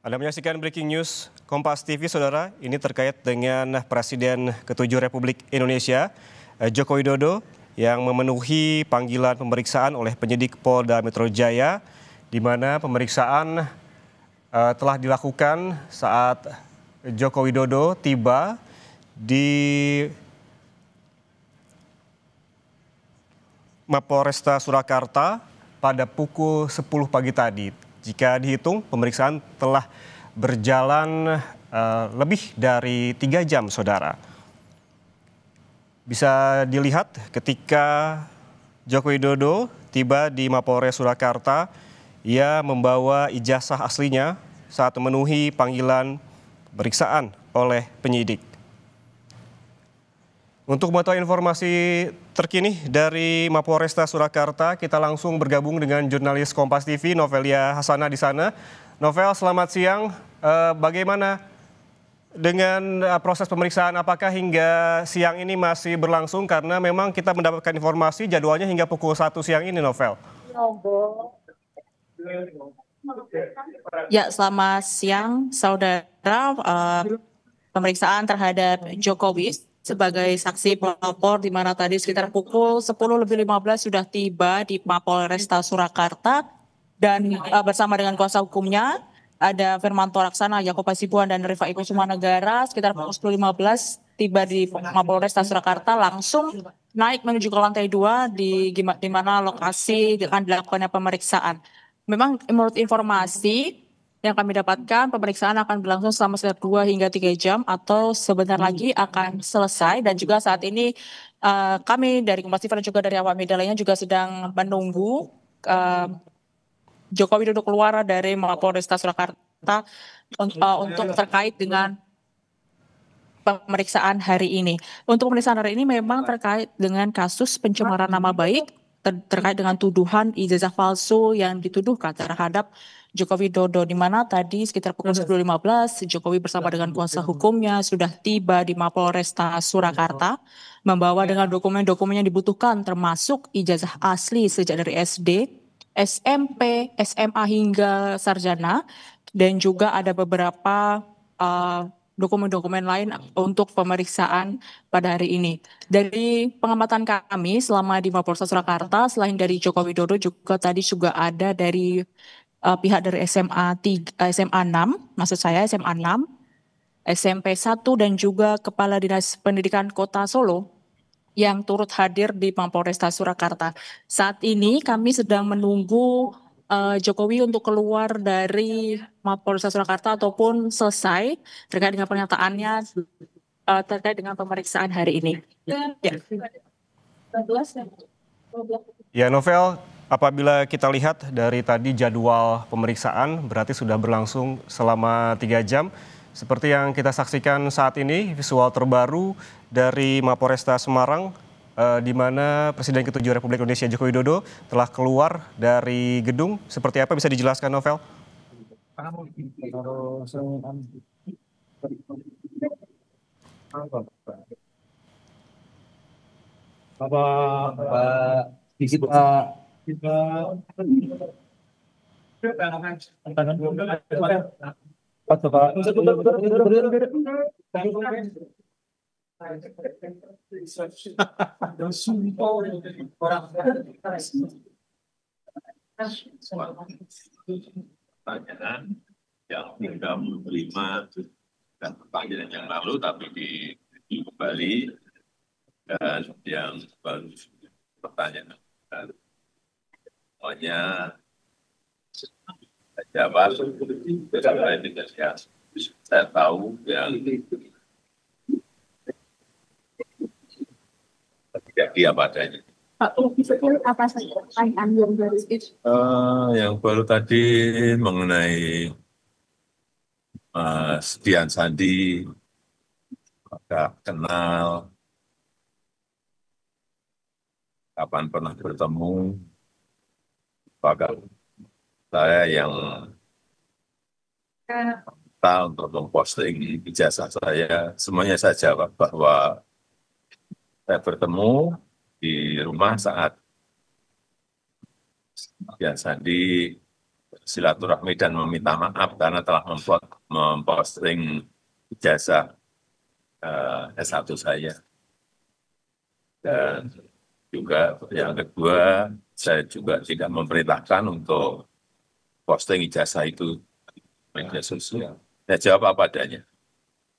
Anda menyaksikan Breaking News Kompas TV, Saudara. Ini terkait dengan Presiden ke-7 Republik Indonesia, Joko Widodo, yang memenuhi panggilan pemeriksaan oleh penyidik Polda Metro Jaya, di mana pemeriksaan telah dilakukan saat Joko Widodo tiba di Mapolresta Surakarta pada pukul 10 pagi tadi. Jika dihitung, pemeriksaan telah berjalan lebih dari 3 jam, Saudara. Bisa dilihat ketika Joko Widodo tiba di Mapolres Surakarta, ia membawa ijazah aslinya saat memenuhi panggilan pemeriksaan oleh penyidik. Untuk mengetahui informasi terkini dari Mapolresta Surakarta, kita langsung bergabung dengan jurnalis Kompas TV, Novelia Hasana di sana. Novel, selamat siang. Bagaimana dengan proses pemeriksaan? Apakah hingga siang ini masih berlangsung? Karena memang kita mendapatkan informasi jadwalnya hingga pukul 1 siang ini, Novel. Ya, selamat siang, saudara. Pemeriksaan terhadap Jokowi sebagai saksi pelapor, di mana tadi sekitar pukul 10:15 sudah tiba di Mapolresta Surakarta, dan bersama dengan kuasa hukumnya ada Firmanto Raksana, Yaakob Hasibuan, dan Rifai Kusuma Negara. Sekitar pukul 10:15 tiba di Mapolresta Surakarta, langsung naik menuju ke lantai 2 di mana lokasi akan dilakukannya pemeriksaan. Memang menurut informasi yang kami dapatkan, pemeriksaan akan berlangsung selama sekitar 2 hingga 3 jam atau sebentar lagi akan selesai. Dan juga saat ini kami dari Kompas TV dan juga dari awak media lainnya juga sedang menunggu Joko Widodo keluar dari Mapolresta Surakarta untuk terkait dengan pemeriksaan hari ini. Untuk pemeriksaan hari ini memang terkait dengan kasus pencemaran nama baik, terkait dengan tuduhan ijazah palsu yang dituduhkan terhadap Joko Widodo, di mana tadi sekitar pukul 10:15 Jokowi bersama dengan kuasa hukumnya sudah tiba di Mapolresta Surakarta, membawa dengan dokumen-dokumen yang dibutuhkan, termasuk ijazah asli sejak dari SD, SMP, SMA hingga sarjana, dan juga ada beberapa dokumen-dokumen lain untuk pemeriksaan pada hari ini. Dari pengamatan kami selama di Mapolresta Surakarta, selain dari Joko Widodo, juga tadi ada dari pihak dari SMA 6, maksud saya SMA 6, SMP 1, dan juga Kepala Dinas Pendidikan Kota Solo yang turut hadir di Mapolresta Surakarta. Saat ini kami sedang menunggu Jokowi untuk keluar dari Mapolresta Surakarta ataupun selesai terkait dengan pernyataannya terkait dengan pemeriksaan hari ini. Ya, Novel, apabila kita lihat dari tadi jadwal pemeriksaan berarti sudah berlangsung selama 3 jam. Seperti yang kita saksikan saat ini, visual terbaru dari Mapolresta Semarang, di mana Presiden ke-7 Republik Indonesia Joko Widodo telah keluar dari gedung. Seperti apa bisa dijelaskan, Novel? Pertanyaan yang 35 dan pertanyaan yang lalu tapi di kembali, dan yang baru pertanyaan semuanya jawab sesuai dengan yang saya tahu, yang jadi apa adanya. Pak, bisa apa saja pertanyaan yang baru itu? Yang baru tadi mengenai Mas Dian Sandi, apakah kenal, kapan pernah bertemu, apakah saya yang minta untuk memposting ijazah saya. Semuanya saya jawab bahwa saya bertemu di rumah saat Dian Sandi silaturahmi dan meminta maaf karena telah memposting ijazah S1 saya. Dan juga yang kedua, saya juga tidak memerintahkan untuk posting ijazah itu di media sosial. Saya jawab apa adanya.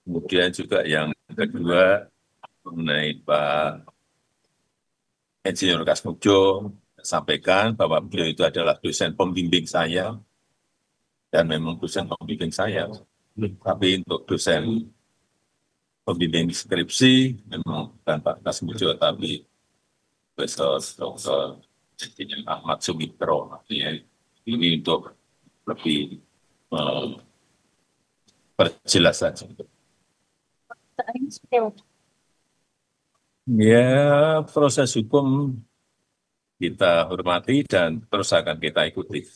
Kemudian juga yang kedua, mengenai Pak Insinyur Kasmudjo, sampaikan bahwa beliau itu adalah dosen pembimbing saya, dan memang dosen pembimbing saya. Tapi untuk dosen pembimbing skripsi, memang bukan Pak Kasmudjo, tapi Profesor Dr. Ahmad Sumitro. Ini untuk lebih perjelas saja. Ya, proses hukum kita hormati dan terus akan kita ikuti.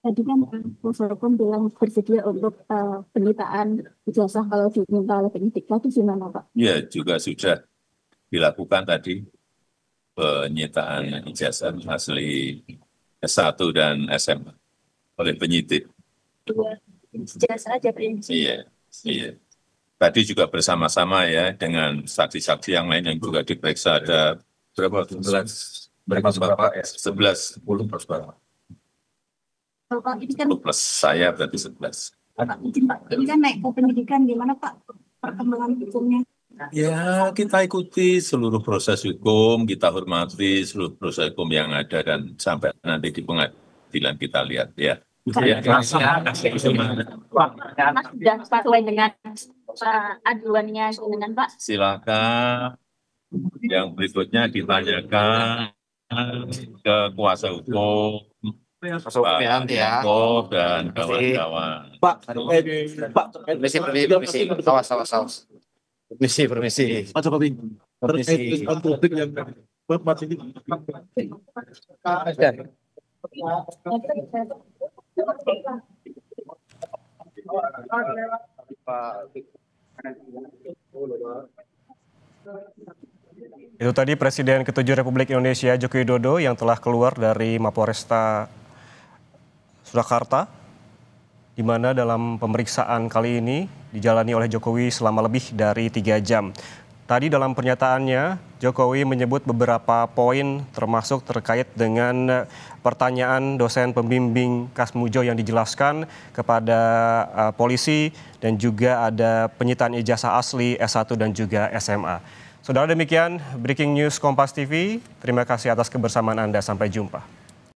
Tadi kan Profesor Hukum bilang bersedia untuk penyitaan ijazah kalau diminta oleh penyidik. Itu gimana, Pak? Ya, juga sudah dilakukan tadi penyitaan ijazah asli S1 dan SMA oleh penyidik. Dua ijazah aja, Pak. Iya, iya. Tadi juga bersama-sama ya dengan saksi-saksi yang lain yang juga diperiksa, ada berapa? 11. Berapa Bapak? 11. 10 plus berapa? Pak, ini kan Plus saya berarti 11. Pak, izin Pak, ini kan naik ke penyidikan, gimana Pak perkembangan hukumnya? Ya, kita ikuti seluruh proses hukum, kita hormati seluruh proses hukum yang ada, dan sampai nanti di pengadilan kita lihat ya. Ya, Mas sudah sesuai dengan aduannya dengan Pak? silakan yang berikutnya ditanyakan ke kuasa hukum, Pak Menko dan kawan-kawan. Pak, permisi, awas. Permisi. Pak Jokowi, terkait dengan publik yang buat ini. Itu tadi Presiden ke-7 Republik Indonesia Joko Widodo yang telah keluar dari Mapolresta Surakarta, di mana dalam pemeriksaan kali ini dijalani oleh Jokowi selama lebih dari 3 jam. Tadi dalam pernyataannya, Jokowi menyebut beberapa poin termasuk terkait dengan pertanyaan dosen pembimbing Kasmudjo yang dijelaskan kepada polisi, dan juga ada penyitaan ijazah asli S1 dan juga SMA. Saudara, demikian Breaking News Kompas TV. Terima kasih atas kebersamaan Anda. Sampai jumpa.